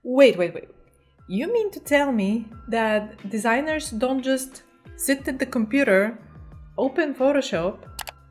Wait. You mean to tell me that designers don't just sit at the computer, open Photoshop,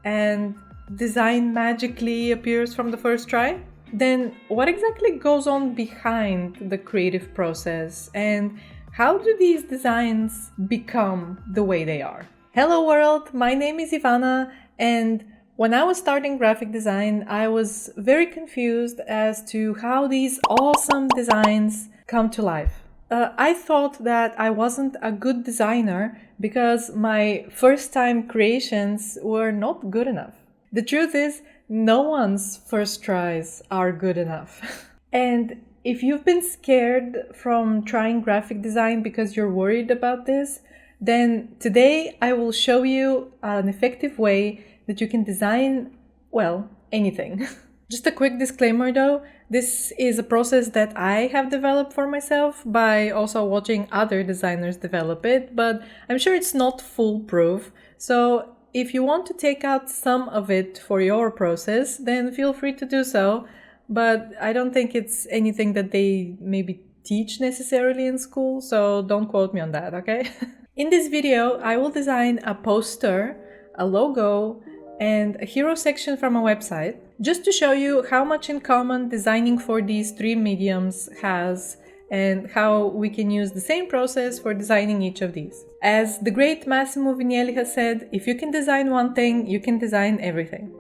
and design magically appears from the first try? Then what exactly goes on behind the creative process, and how do these designs become the way they are? Hello world, my name is Ivana, and when I was starting graphic design, I was very confused as to how these awesome designs come to life. I thought that I wasn't a good designer because my first time creations were not good enough. The truth is, no one's first tries are good enough. And if you've been scared from trying graphic design because you're worried about this, then today I will show you an effective way that you can design, well, anything. Just a quick disclaimer though, this is a process that I have developed for myself by also watching other designers develop it, but I'm sure it's not foolproof. So if you want to take out some of it for your process, then feel free to do so. But I don't think it's anything that they maybe teach necessarily in school, so don't quote me on that, okay? In this video, I will design a poster, a logo, and a hero section from a website, just to show you how much in common designing for these three mediums has and how we can use the same process for designing each of these. As the great Massimo Vignelli has said, if you can design one thing, you can design everything.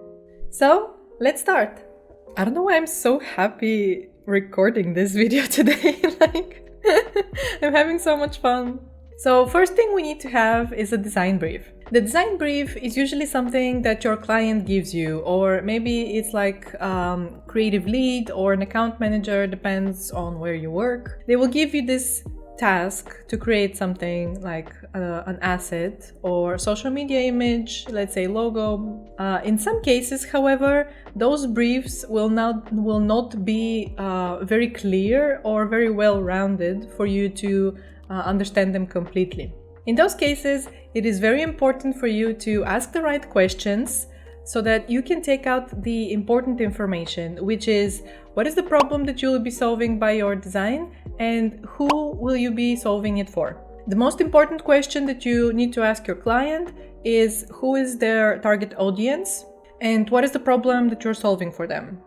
So, let's start! I don't know why I'm so happy recording this video today, I'm having so much fun. So first thing we need to have is a design brief. The design brief is usually something that your client gives you, or maybe it's like creative lead or an account manager, depends on where you work. They will give you this task to create something like an asset or social media image, let's say logo. In some cases, however, those briefs will not be very clear or very well rounded for you to understand them completely. In those cases, it is very important for you to ask the right questions so that you can take out the important information, which is what is the problem that you will be solving by your design and who will you be solving it for. The most important question that you need to ask your client is who is their target audience and what is the problem that you're solving for them.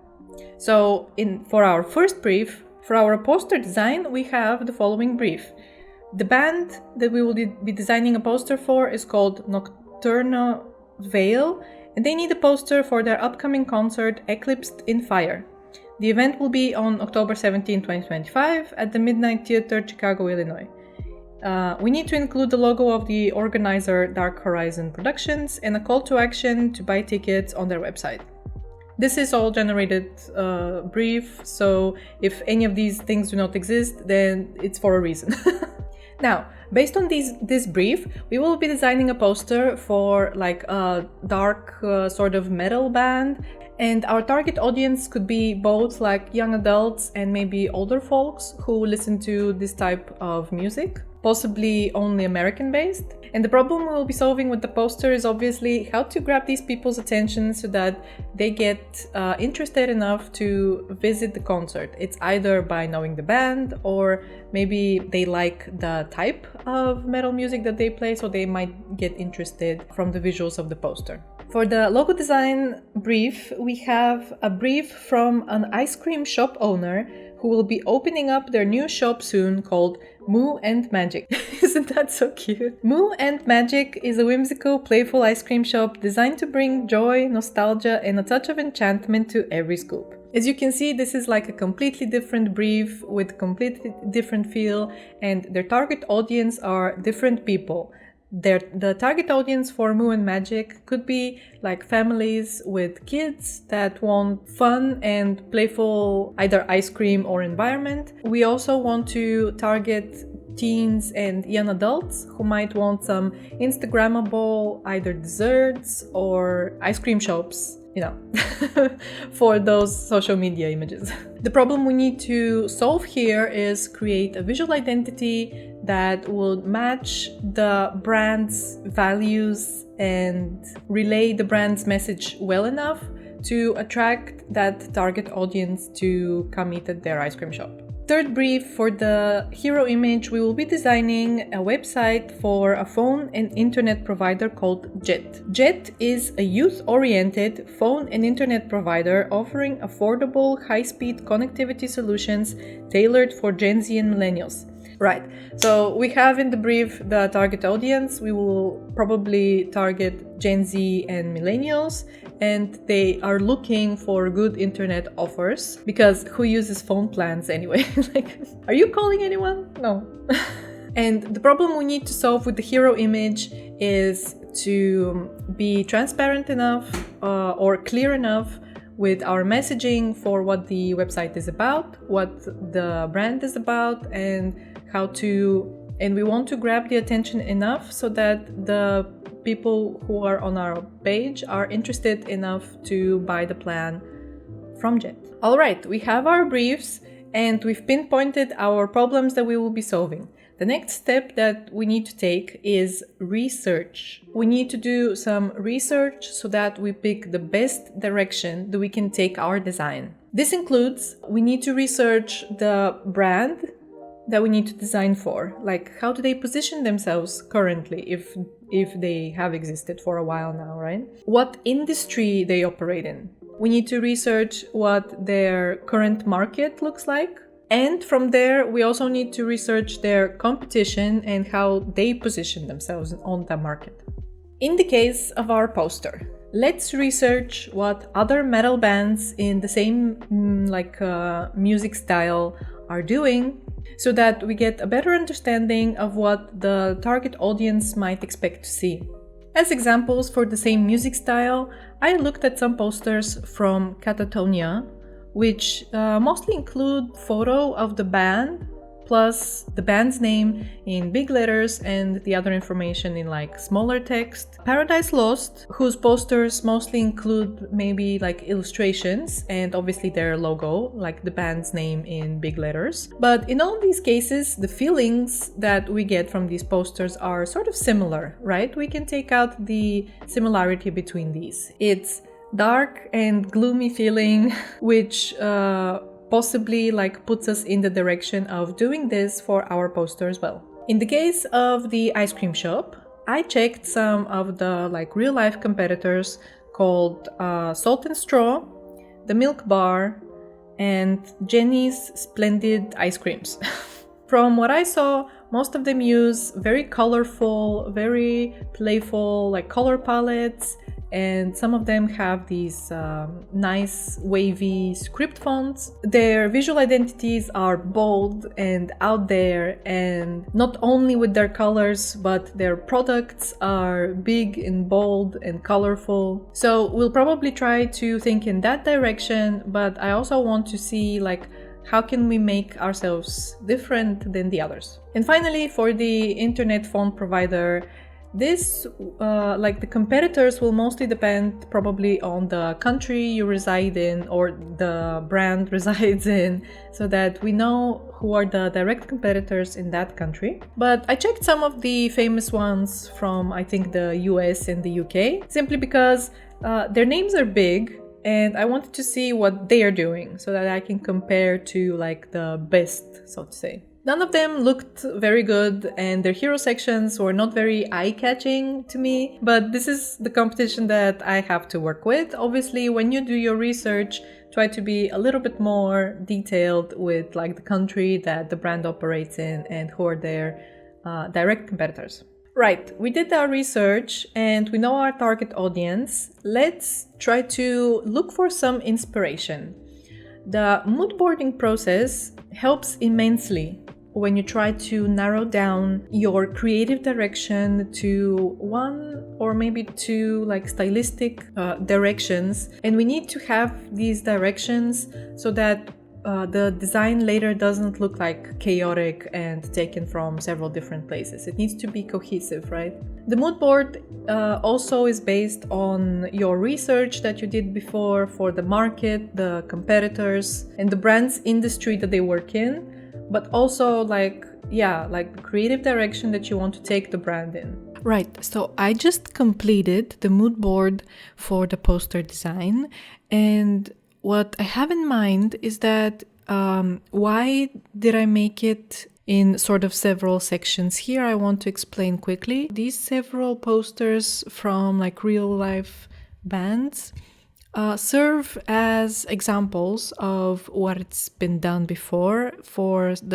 So for our first brief, for our poster design, we have the following brief. The band that we will be designing a poster for is called Nocturno Veil, and they need a poster for their upcoming concert Eclipsed in Fire. The event will be on October 17, 2025 at the Midnight Theater, Chicago, Illinois. We need to include the logo of the organizer Dark Horizon Productions and a call to action to buy tickets on their website. This is all generated brief, so if any of these things do not exist, then it's for a reason. Now, based on this brief, we will be designing a poster for like a dark sort of metal band, and our target audience could be both like young adults and maybe older folks who listen to this type of music, possibly only American based. And the problem we will be solving with the poster is obviously how to grab these people's attention so that they get interested enough to visit the concert. It's either by knowing the band or maybe they like the type of metal music that they play, so they might get interested from the visuals of the poster. For the logo design brief, we have a brief from an ice cream shop owner who will be opening up their new shop soon called Moo and Magic. Isn't that so cute? Moo and Magic is a whimsical, playful ice cream shop designed to bring joy, nostalgia, and a touch of enchantment to every scoop. As you can see, this is like a completely different brief with a completely different feel, and their target audience are different people. The target audience for Moo and Magic could be like families with kids that want fun and playful either ice cream or environment. We also want to target teens and young adults who might want some Instagrammable either desserts or ice cream shops, for those social media images. The problem we need to solve here is create a visual identity that will match the brand's values and relay the brand's message well enough to attract that target audience to come eat at their ice cream shop. Third brief, for the hero image, we will be designing a website for a phone and internet provider called Jet. Jet is a youth-oriented phone and internet provider offering affordable, high-speed connectivity solutions tailored for Gen Z and millennials. Right, so we have in the brief the target audience. We will probably target Gen Z and millennials, and they are looking for good internet offers because who uses phone plans anyway? Like, are you calling anyone? No. And the problem we need to solve with the hero image is to be transparent enough or clear enough with our messaging for what the website is about, what the brand is about, and we want to grab the attention enough so that the people who are on our page are interested enough to buy the plan from Jet. All right, we have our briefs and we've pinpointed our problems that we will be solving. The next step that we need to take is research. We need to do some research so that we pick the best direction that we can take our design. This includes, we need to research the brand that we need to design for. Like, how do they position themselves currently if they have existed for a while now, right? What industry they operate in. We need to research what their current market looks like. And from there, we also need to research their competition and how they position themselves on the market. In the case of our poster, let's research what other metal bands in the same music style are doing so that we get a better understanding of what the target audience might expect to see. As examples for the same music style, I looked at some posters from Catatonia, which mostly include photo of the band plus the band's name in big letters and the other information in like smaller text. Paradise Lost, whose posters mostly include maybe like illustrations and obviously their logo, like the band's name in big letters. But in all these cases, the feelings that we get from these posters are sort of similar, right? We can take out the similarity between these. It's dark and gloomy feeling, which possibly puts us in the direction of doing this for our poster as well. In the case of the ice cream shop, I checked some of the real life competitors called Salt and Straw, the Milk Bar, and Jenny's Splendid Ice Creams. From what I saw, most of them use very colorful, very playful color palettes, and some of them have these nice wavy script fonts. Their visual identities are bold and out there, and not only with their colors, but their products are big and bold and colorful. So we'll probably try to think in that direction, but I also want to see how can we make ourselves different than the others. And finally, for the internet phone provider, this, the competitors will mostly depend probably on the country you reside in or the brand resides in, so that we know who are the direct competitors in that country. But I checked some of the famous ones from, I think, the US and the UK, simply because their names are big, and I wanted to see what they are doing so that I can compare to the best, so to say. None of them looked very good, and their hero sections were not very eye-catching to me, but this is the competition that I have to work with. Obviously, when you do your research, try to be a little bit more detailed with the country that the brand operates in and who are their direct competitors. Right, we did our research and we know our target audience. Let's try to look for some inspiration. The mood boarding process helps immensely when you try to narrow down your creative direction to one or maybe two stylistic directions. And we need to have these directions so that the design later doesn't look chaotic and taken from several different places. It needs to be cohesive, right? The mood board also is based on your research that you did before for the market, the competitors, and the brand's industry that they work in, but also the creative direction that you want to take the brand in. Right, so I just completed the mood board for the poster design, and what I have in mind is that Why did I make it in sort of several sections? Here I want to explain quickly. These several posters from like real life bands serve as examples of what's been done before for in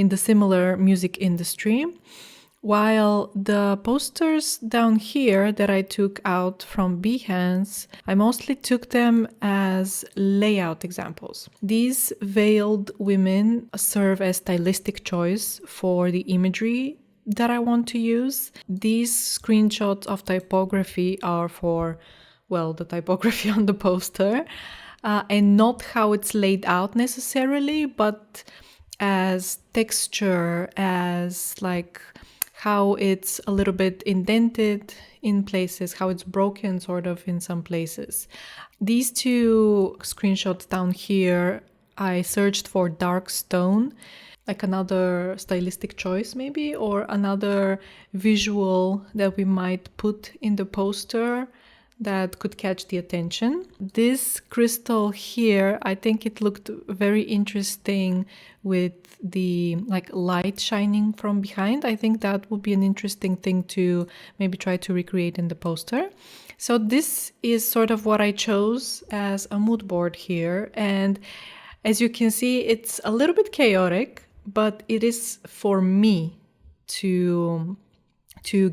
the similar music industry. While the posters down here that I took out from Behance, I mostly took them as layout examples. These veiled women serve as stylistic choice for the imagery that I want to use. These screenshots of typography are for, well, the typography on the poster, and not how it's laid out necessarily, but as texture, as like how it's a little bit indented in places, how it's broken sort of in some places. These two screenshots down here, I searched for dark stone, like another stylistic choice maybe, or another visual that we might put in the poster that could catch the attention. This crystal here, I think it looked very interesting with the like light shining from behind. I think that would be an interesting thing to maybe try to recreate in the poster. So this is sort of what I chose as a mood board here. And as you can see, it's a little bit chaotic, but it is for me to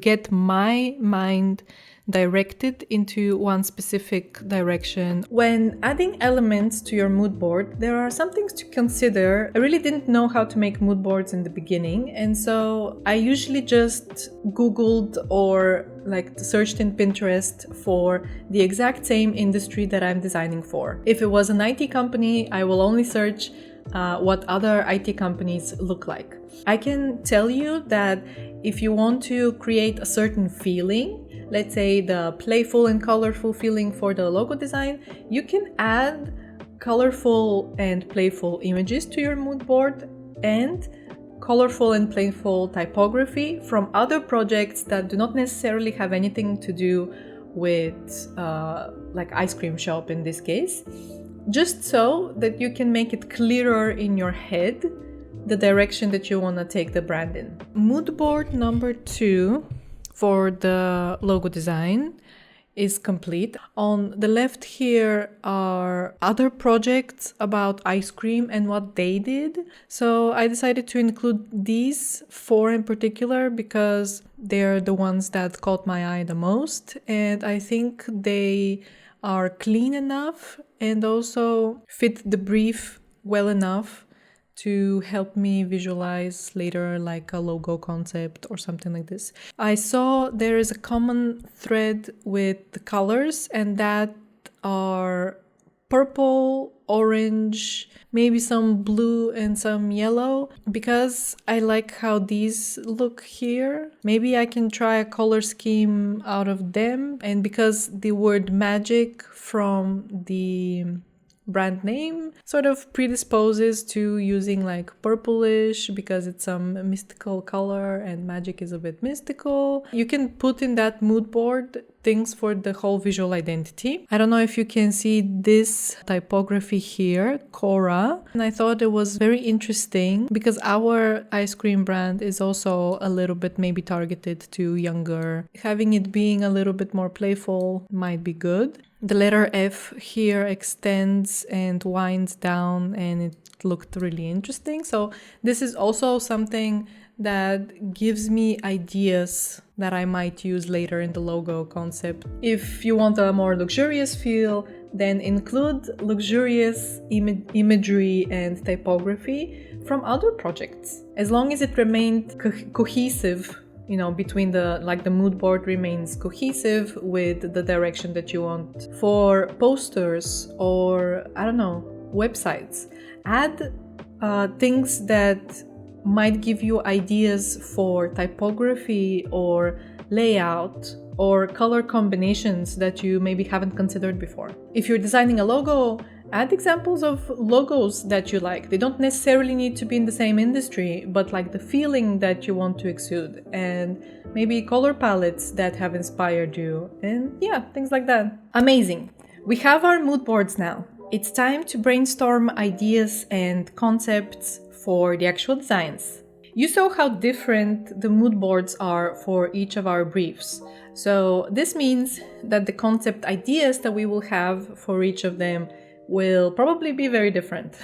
get my mind directed into one specific direction. When adding elements to your mood board, there are some things to consider. I really didn't know how to make mood boards in the beginning, and so I usually just Googled or like searched in Pinterest for the exact same industry that I'm designing for. If it was an IT company, I will only search what other IT companies look like. I can tell you that if you want to create a certain feeling, let's say the playful and colorful feeling for the logo design, you can add colorful and playful images to your mood board and colorful and playful typography from other projects that do not necessarily have anything to do with like ice cream shop in this case, just so that you can make it clearer in your head the direction that you want to take the brand in. Mood board number 2 for the logo design is complete. On the left here are other projects about ice cream and what they did. So I decided to include these 4 in particular because they're the ones that caught my eye the most, and I think they are clean enough and also fit the brief well enough to help me visualize later like a logo concept or something like this. I saw there is a common thread with the colors, and that are purple, orange, maybe some blue and some yellow. Because I like how these look here, maybe I can try a color scheme out of them. And because the word magic from the brand name sort of predisposes to using like purplish because it's some mystical color and magic is a bit mystical. You can put in that mood board things for the whole visual identity. I don't know if you can see this typography here, Cora, and I thought it was very interesting because our ice cream brand is also a little bit maybe targeted to younger. Having it being a little bit more playful might be good. The letter F here extends and winds down, and it looked really interesting. So this is also something that gives me ideas that I might use later in the logo concept. If you want a more luxurious feel, then include luxurious imagery and typography from other projects. As long as it remained cohesive, you know, between the mood board remains cohesive with the direction that you want. For posters or, I don't know, websites, add things that might give you ideas for typography or layout or color combinations that you maybe haven't considered before. If you're designing a logo, add examples of logos that you like. They don't necessarily need to be in the same industry, but like the feeling that you want to exude, and maybe color palettes that have inspired you, and yeah, things like that. Amazing. We have our mood boards now. it's time to brainstorm ideas and concepts for the actual designs. You saw how different the mood boards are for each of our briefs. So this means that the concept ideas that we will have for each of them will probably be very different.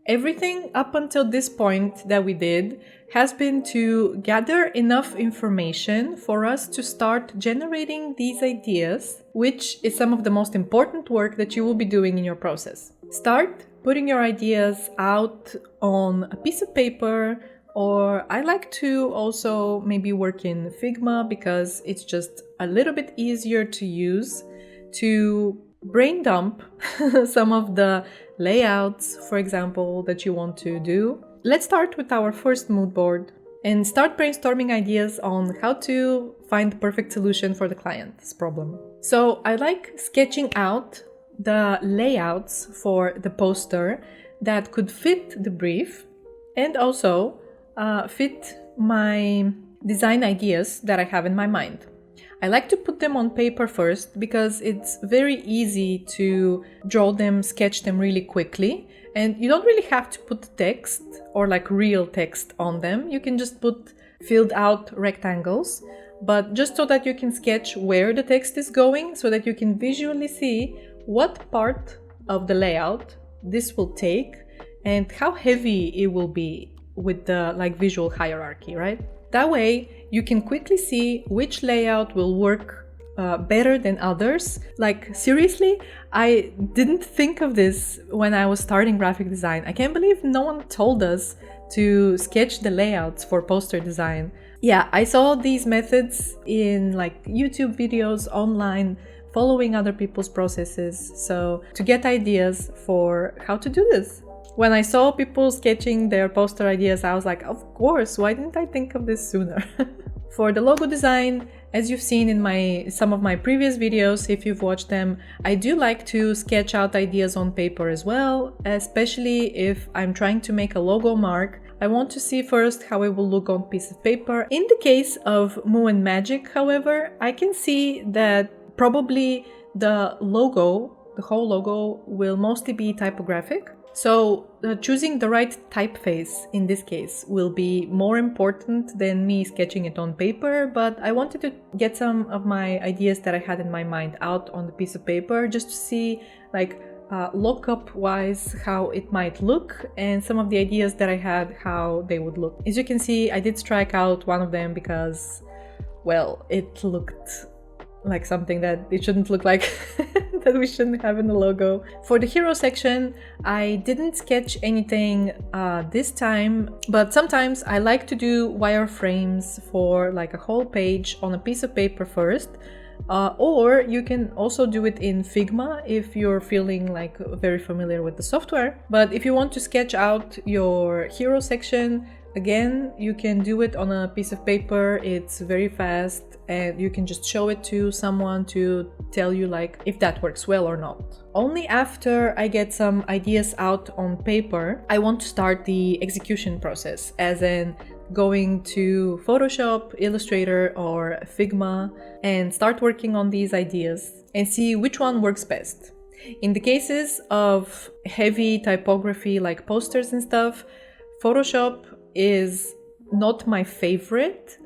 Everything up until this point that we did has been to gather enough information for us to start generating these ideas, which is some of the most important work that you will be doing in your process. Start putting your ideas out on a piece of paper, or I like to also maybe work in Figma because it's just a little bit easier to use to brain dump some of the layouts, for example, that you want to do. Let's start with our first mood board and start brainstorming ideas on how to find the perfect solution for the client's problem. So I like sketching out the layouts for the poster that could fit the brief and also fit my design ideas that I have in my mind. I like to put them on paper first because it's very easy to draw them, sketch them really quickly, and you don't really have to put text or like real text on them. You can just put filled out rectangles, but just so that you can sketch where the text is going, so that you can visually see what part of the layout this will take and how heavy it will be with the like visual hierarchy, right? That way you can quickly see which layout will work better than others. Like seriously, I didn't think of this when I was starting graphic design. I can't believe no one told us to sketch the layouts for poster design. Yeah, I saw these methods in like YouTube videos online, following other people's processes, so to get ideas for how to do this. When I saw people sketching their poster ideas, I was like, of course, why didn't I think of this sooner? For the logo design, as you've seen in some of my previous videos, if you've watched them, I do like to sketch out ideas on paper as well, especially if I'm trying to make a logo mark. I want to see first how it will look on a piece of paper. In the case of Moo and Magic, however, I can see that probably the logo, the whole logo, will mostly be typographic. So choosing the right typeface in this case will be more important than me sketching it on paper, but I wanted to get some of my ideas that I had in my mind out on the piece of paper just to see like lookup wise how it might look, and some of the ideas that I had how they would look. As you can see, I did strike out one of them because, well, it looked like something that it shouldn't look like, that we shouldn't have in the logo. For the hero section, I didn't sketch anything this time, but sometimes I like to do wireframes for like a whole page on a piece of paper first, or you can also do it in Figma if you're feeling like very familiar with the software. But if you want to sketch out your hero section, again, you can do it on a piece of paper. It's very fast and you can just show it to someone to tell you like if that works well or not. Only after I get some ideas out on paper, I want to start the execution process, as in going to Photoshop, Illustrator, or Figma and start working on these ideas and see which one works best. In the cases of heavy typography like posters and stuff, Photoshop is not my favorite,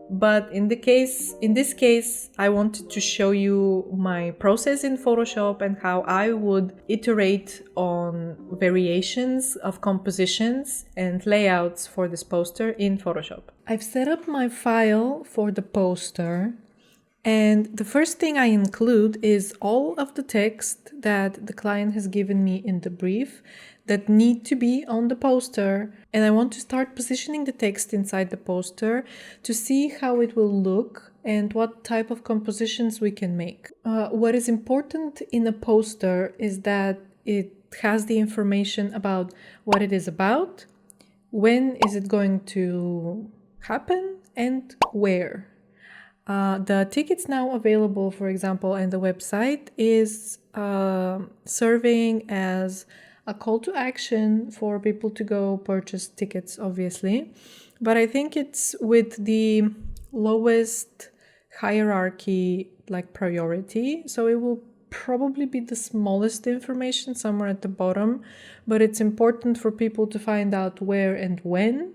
but in this case, I wanted to show you my process in Photoshop and how I would iterate on variations of compositions and layouts for this poster in Photoshop. I've set up my file for the poster, and the first thing I include is all of the text that the client has given me in the brief that need to be on the poster, and I want to start positioning the text inside the poster to see how it will look and what type of compositions we can make. What is important in a poster is that it has the information about what it is about, when is it going to happen, and where. The tickets now available, for example, on the website is serving as a call to action for people to go purchase tickets, obviously. But I think it's with the lowest hierarchy, like priority. So it will probably be the smallest information somewhere at the bottom, but it's important for people to find out where and when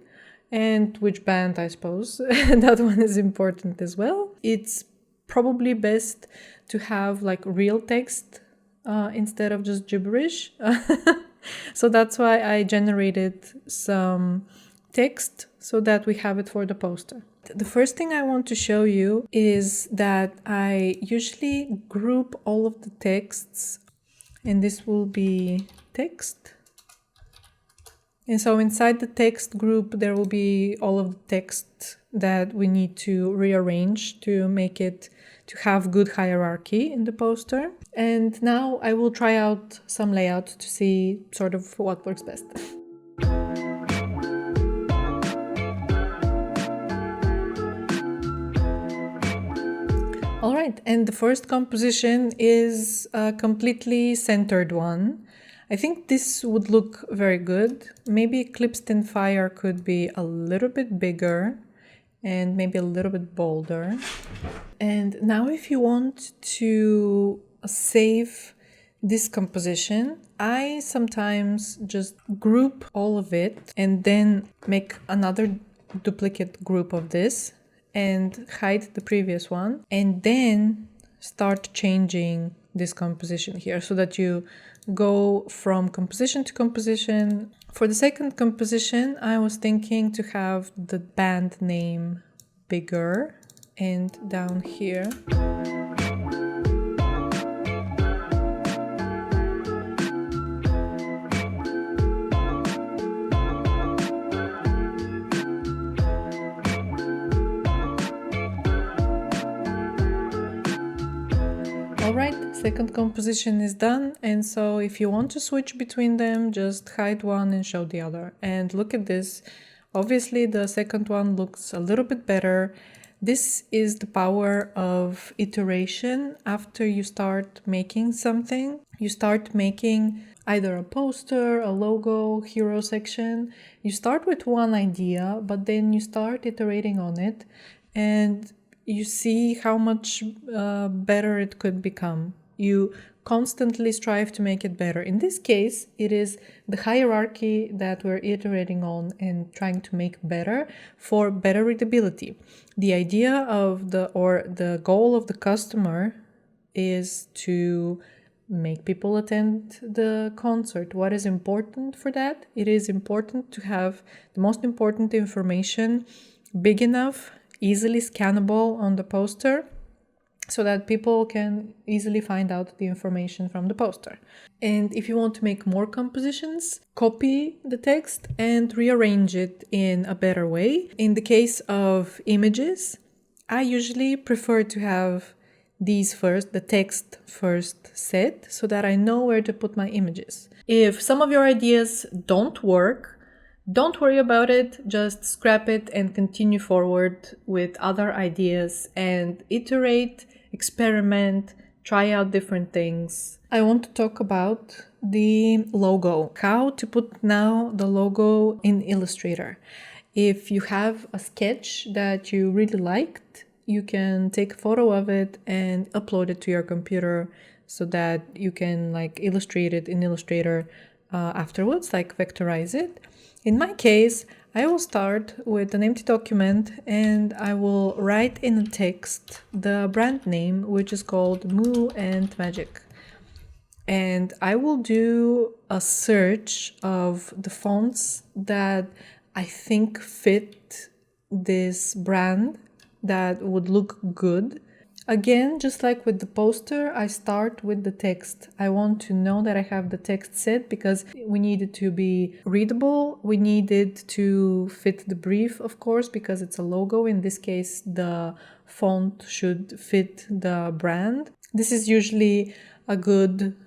and which band, I suppose. That one is important as well. It's probably best to have like real text instead of just gibberish. So that's why I generated some text so that we have it for the poster. The first thing I want to show you is that I usually group all of the texts, and this will be text. And so inside the text group, there will be all of the text that we need to rearrange to make it to have good hierarchy in the poster. And now I will try out some layout to see sort of what works best. All right, and the first composition is a completely centered one. I think this would look very good. Maybe Eclipsed in Fire could be a little bit bigger and maybe a little bit bolder. And now if you want to save this composition, I sometimes just group all of it and then make another duplicate group of this and hide the previous one, and then start changing this composition here so that you go from composition to composition. For the second composition, I was thinking to have the band name bigger and down here. Alright, second composition is done, and so if you want to switch between them, just hide one and show the other. And look at this. Obviously the second one looks a little bit better. This is the power of iteration. After you start making something, you start making either a poster, a logo, hero section. You start with one idea, but then you start iterating on it, and you see how much better it could become. You constantly strive to make it better. In this case, it is the hierarchy that we're iterating on and trying to make better for better readability. The idea of the goal of the customer is to make people attend the concert. What is important for that? It is important to have the most important information big enough, easily scannable on the poster, so that people can easily find out the information from the poster. And if you want to make more compositions, copy the text and rearrange it in a better way. In the case of images, I usually prefer to have these first, the text first set, so that I know where to put my images. If some of your ideas don't work, don't worry about it, just scrap it and continue forward with other ideas and iterate, experiment, try out different things. I want to talk about the logo, how to put now the logo in Illustrator. If you have a sketch that you really liked, you can take a photo of it and upload it to your computer so that you can illustrate it in Illustrator afterwards, vectorize it. In my case, I will start with an empty document and I will write in the text the brand name, which is called Moo and Magic. And I will do a search of the fonts that I think fit this brand, that would look good. Again, just like with the poster, I start with the text. I want to know that I have the text set because we need it to be readable. We need it to fit the brief, of course, because it's a logo. In this case, the font should fit the brand. This is usually a good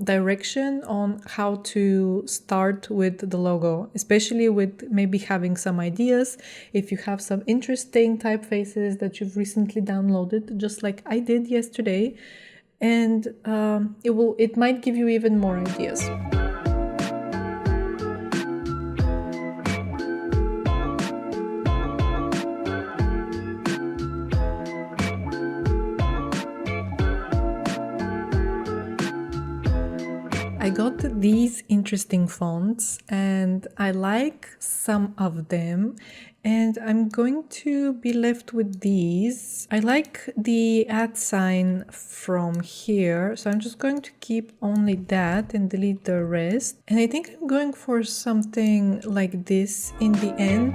direction on how to start with the logo, especially with maybe having some ideas. If you have some interesting typefaces that you've recently downloaded, just like I did yesterday, and it might give you even more ideas. I got these interesting fonts and I like some of them, and I'm going to be left with these. I like the @ from here, so I'm just going to keep only that and delete the rest. And I think I'm going for something like this in the end.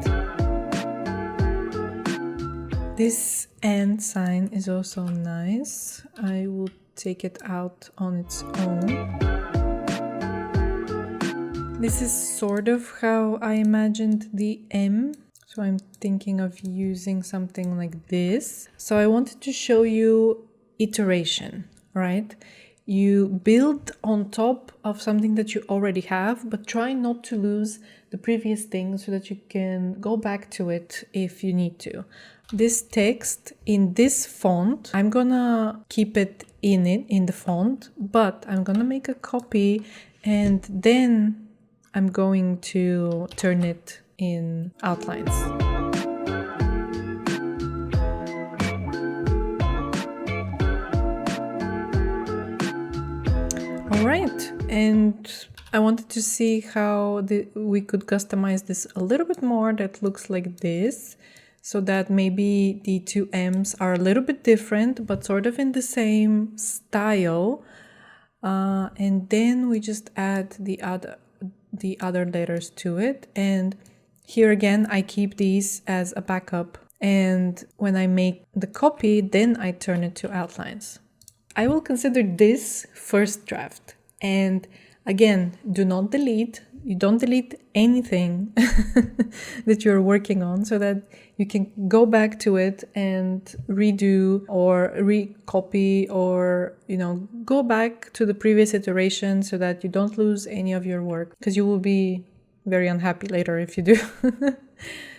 This and sign is also nice. I will take it out on its own. This is sort of how I imagined the M. So I'm thinking of using something like this. So I wanted to show you iteration, right? You build on top of something that you already have, but try not to lose the previous thing so that you can go back to it if you need to. This text in this font, I'm gonna keep it in the font, but I'm gonna make a copy and then I'm going to turn it in outlines. All right, and I wanted to see how we could customize this a little bit more. That looks like this, so that maybe the two M's are a little bit different, but sort of in the same style. And then we just add the other letters to it. And here again, I keep these as a backup. And when I make the copy, then I turn it to outlines. I will consider this first draft. And again, do not delete. You don't delete anything that you're working on, so that you can go back to it and redo or recopy, or, you know, go back to the previous iteration so that you don't lose any of your work, because you will be very unhappy later if you do.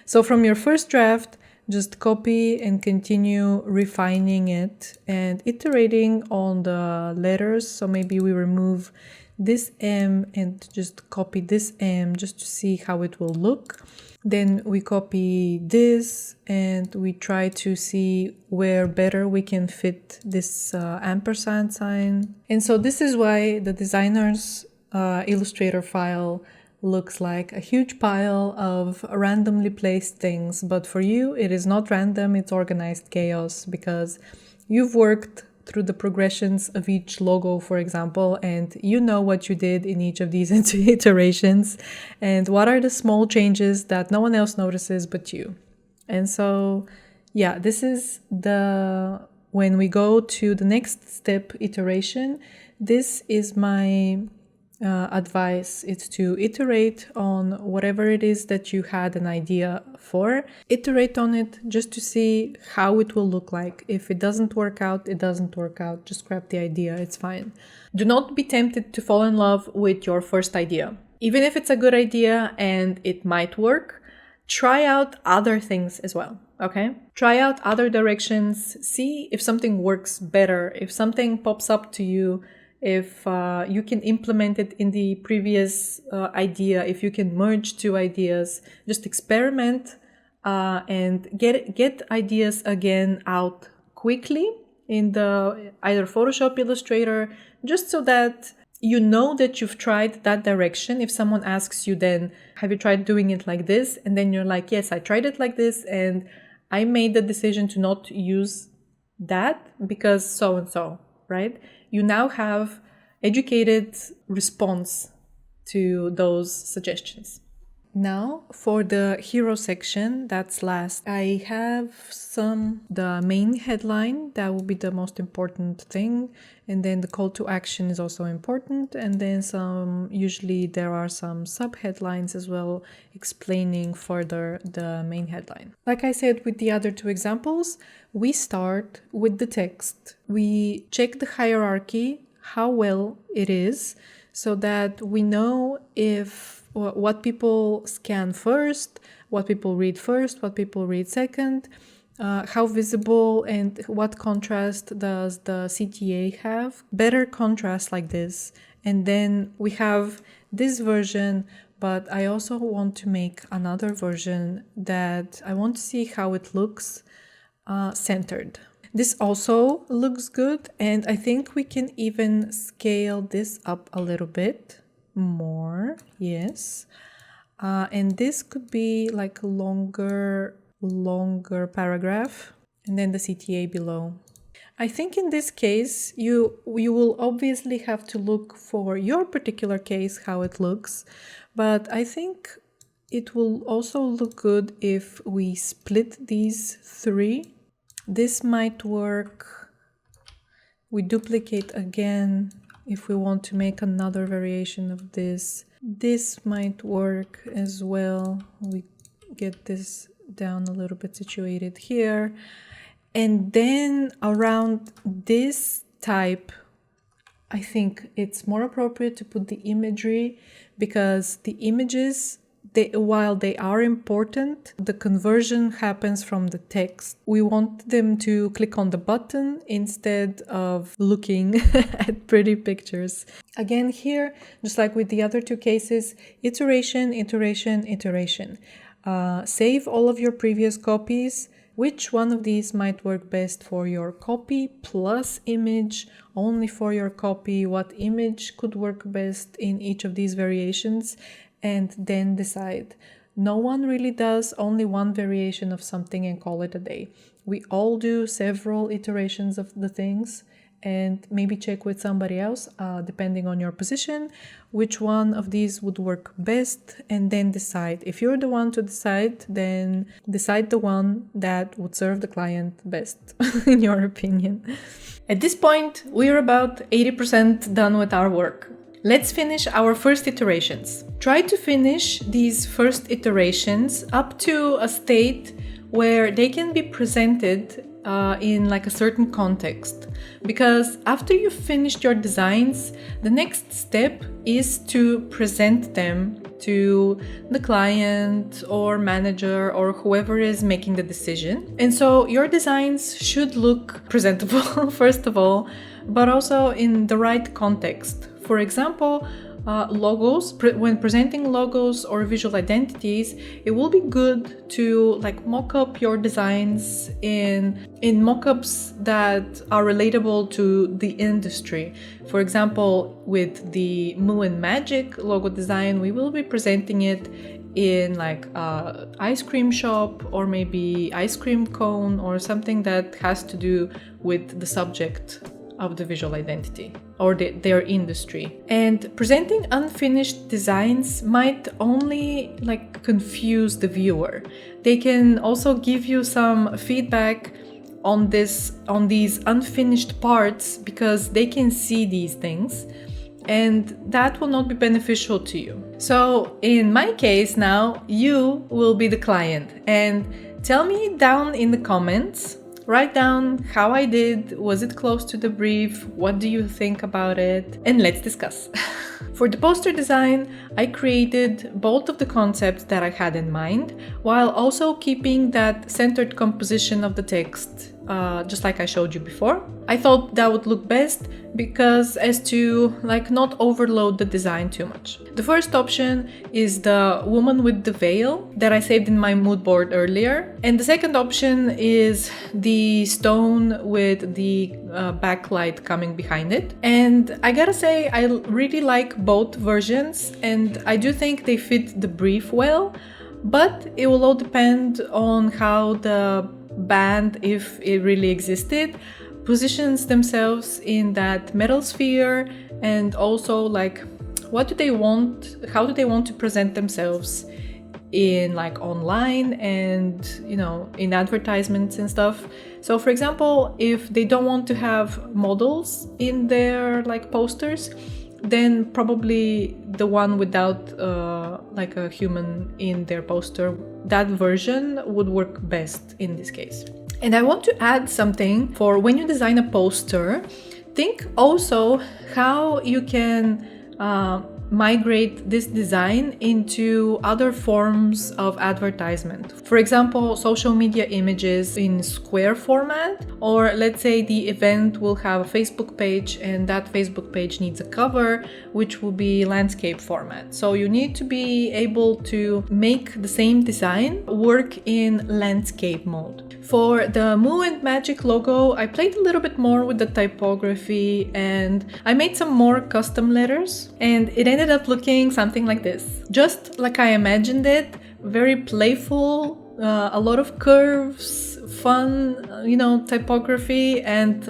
So from your first draft, just copy and continue refining it and iterating on the letters. So maybe we remove this M and just copy this M just to see how it will look. Then we copy this and we try to see where better we can fit this ampersand sign. And so this is why the designer's Illustrator file looks like a huge pile of randomly placed things. But for you, it is not random, it's organized chaos, because you've worked through the progressions of each logo, for example, and you know what you did in each of these iterations and what are the small changes that no one else notices but you. And so, yeah, this is when we go to the next step, iteration, this is my advice. It's to iterate on whatever it is that you had an idea for. Iterate on it just to see how it will look like. If it doesn't work out, it doesn't work out. Just scrap the idea, it's fine. Do not be tempted to fall in love with your first idea. Even if it's a good idea and it might work, try out other things as well, okay? Try out other directions, see if something works better, if something pops up to you, if you can implement it in the previous idea, if you can merge two ideas. Just experiment and get ideas again out quickly in the either Photoshop, Illustrator, just so that you know that you've tried that direction. If someone asks you then, have you tried doing it like this? And then you're like, yes, I tried it like this, and I made the decision to not use that because so and so, right? You now have educated response to those suggestions. Now for the hero section, that's last. I have the main headline, that will be the most important thing. And then the call to action is also important. And then usually there are some sub headlines as well, explaining further the main headline. Like I said with the other two examples, we start with the text. We check the hierarchy, how well it is, so that we know what people scan first, what people read first, what people read second, how visible and what contrast does the CTA have. Better contrast like this. And then we have this version, but I also want to make another version that I want to see how it looks centered. This also looks good, and I think we can even scale this up a little bit more. Yes. And this could be like a longer paragraph, and then the CTA below. I think in this case, you will obviously have to look for your particular case, how it looks, but I think it will also look good if we split these three. This might work. We duplicate again if we want to make another variation of this. This might work as well. We get this down a little bit situated here. And then around this type, I think it's more appropriate to put the imagery, because the images, while they are important, the conversion happens from the text. We want them to click on the button instead of looking at pretty pictures. Again here, just like with the other two cases, iteration, iteration, iteration. Save all of your previous copies. Which one of these might work best for your copy plus image, only for your copy, what image could work best in each of these variations, and then decide. No one really does only one variation of something and call it a day. We all do several iterations of the things, and maybe check with somebody else, depending on your position, which one of these would work best, and then decide. If you're the one to decide, then decide the one that would serve the client best, in your opinion. At this point, we're about 80% done with our work. Let's finish our first iterations. Try to finish these first iterations up to a state where they can be presented in like a certain context, because after you've finished your designs, the next step is to present them to the client or manager or whoever is making the decision. And so your designs should look presentable first of all, but also in the right context. For example, logos, when presenting logos or visual identities, it will be good to like mock up your designs in mock-ups that are relatable to the industry. For example, with the Moo and Magic logo design, we will be presenting it in like a ice cream shop or maybe ice cream cone or something that has to do with the subject of the visual identity or their industry. And presenting unfinished designs might only like confuse the viewer. They can also give you some feedback on these unfinished parts, because they can see these things and that will not be beneficial to you. So in my case now, you will be the client, and tell me down in the comments. Write down how I did, was it close to the brief, what do you think about it, and let's discuss. For the poster design, I created both of the concepts that I had in mind, while also keeping that centered composition of the text, just like I showed you before. I thought that would look best because as to like not overload the design too much. The first option is the woman with the veil that I saved in my mood board earlier. And the second option is the stone with the backlight coming behind it. And I gotta say, I really like both versions and I do think they fit the brief well, but it will all depend on how the band, if it really existed, positions themselves in that metal sphere, and also like what do they want, how do they want to present themselves in like online and in advertisements and stuff. So for example, if they don't want to have models in their like posters, then probably the one without like a human in their poster, that version would work best in this case. And I want to add something for when you design a poster. Think also how you can migrate this design into other forms of advertisement. For example, social media images in square format, or let's say the event will have a Facebook page and that Facebook page needs a cover, which will be landscape format. So you need to be able to make the same design work in landscape mode. For the Moo and Magic logo, I played a little bit more with the typography and I made some more custom letters, and it ended up looking something like this. Just like I imagined it, very playful, a lot of curves, fun, typography, and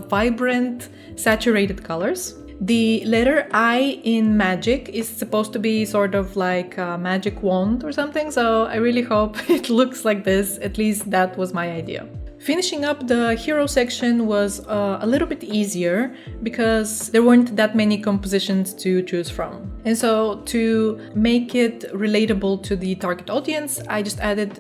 vibrant, saturated colors. The letter I in Magic is supposed to be sort of like a magic wand or something, so I really hope it looks like this. At least that was my idea. Finishing up the hero section was a little bit easier because there weren't that many compositions to choose from. And so to make it relatable to the target audience, I just added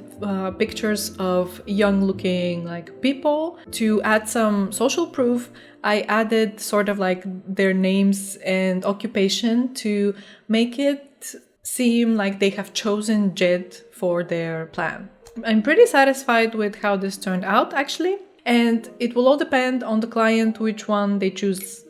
pictures of young looking people. To add some social proof, I added sort of like their names and occupation to make it seem like they have chosen JED for their plan. I'm pretty satisfied with how this turned out, actually, and it will all depend on the client which one they choose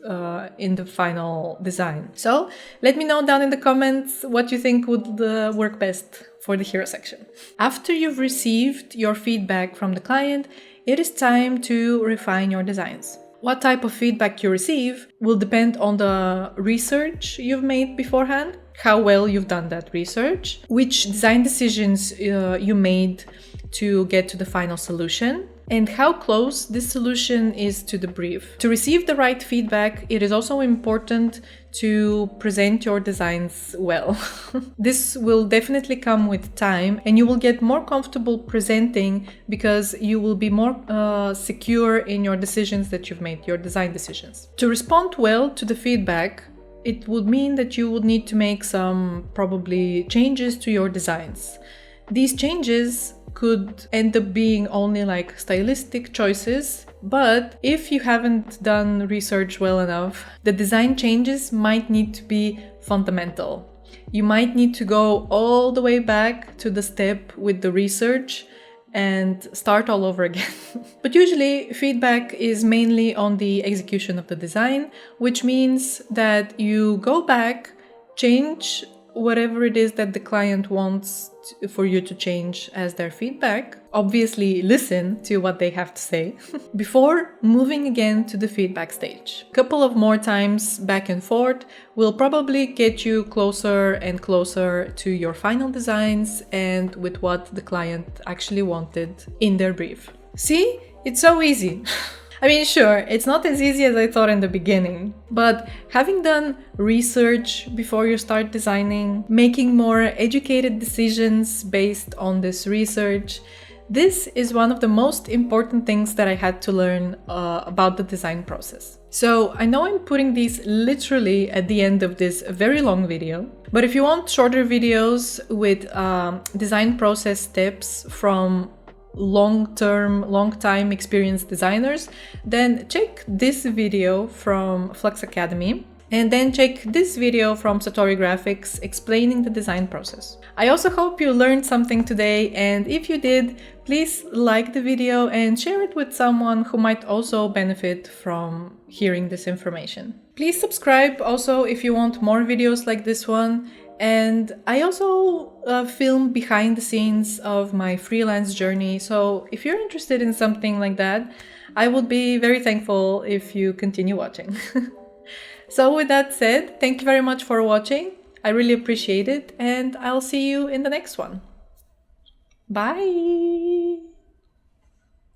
in the final design. So let me know down in the comments what you think would work best for the hero section. After you've received your feedback from the client, it is time to refine your designs. What type of feedback you receive will depend on the research you've made beforehand, how well you've done that research, which design decisions you made to get to the final solution, and how close this solution is to the brief. To receive the right feedback, it is also important to present your designs well. This will definitely come with time, and you will get more comfortable presenting because you will be more secure in your decisions that you've made, your design decisions. To respond well to the feedback, it would mean that you would need to make some probably changes to your designs. These changes could end up being only stylistic choices, but if you haven't done research well enough, the design changes might need to be fundamental. You might need to go all the way back to the step with the research and start all over again. But usually feedback is mainly on the execution of the design, which means that you go back, change whatever it is that the client wants for you to change as their feedback. Obviously listen to what they have to say before moving again to the feedback stage. A couple of more times back and forth will probably get you closer and closer to your final designs and with what the client actually wanted in their brief. See? It's so easy. I mean, sure, it's not as easy as I thought in the beginning, but having done research before you start designing, making more educated decisions based on this research, this is one of the most important things that I had to learn about the design process. So I know I'm putting these literally at the end of this very long video, but if you want shorter videos with design process steps from long-time experienced designers, then check this video from Flux Academy, and then check this video from Satori Graphics explaining the design process. I also hope you learned something today, and if you did, please like the video and share it with someone who might also benefit from hearing this information. Please subscribe also if you want more videos like this one. And I also film behind the scenes of my freelance journey, so if you're interested in something like that, I would be very thankful if you continue watching. So with that said, thank you very much for watching. I really appreciate it, and I'll see you in the next one. Bye!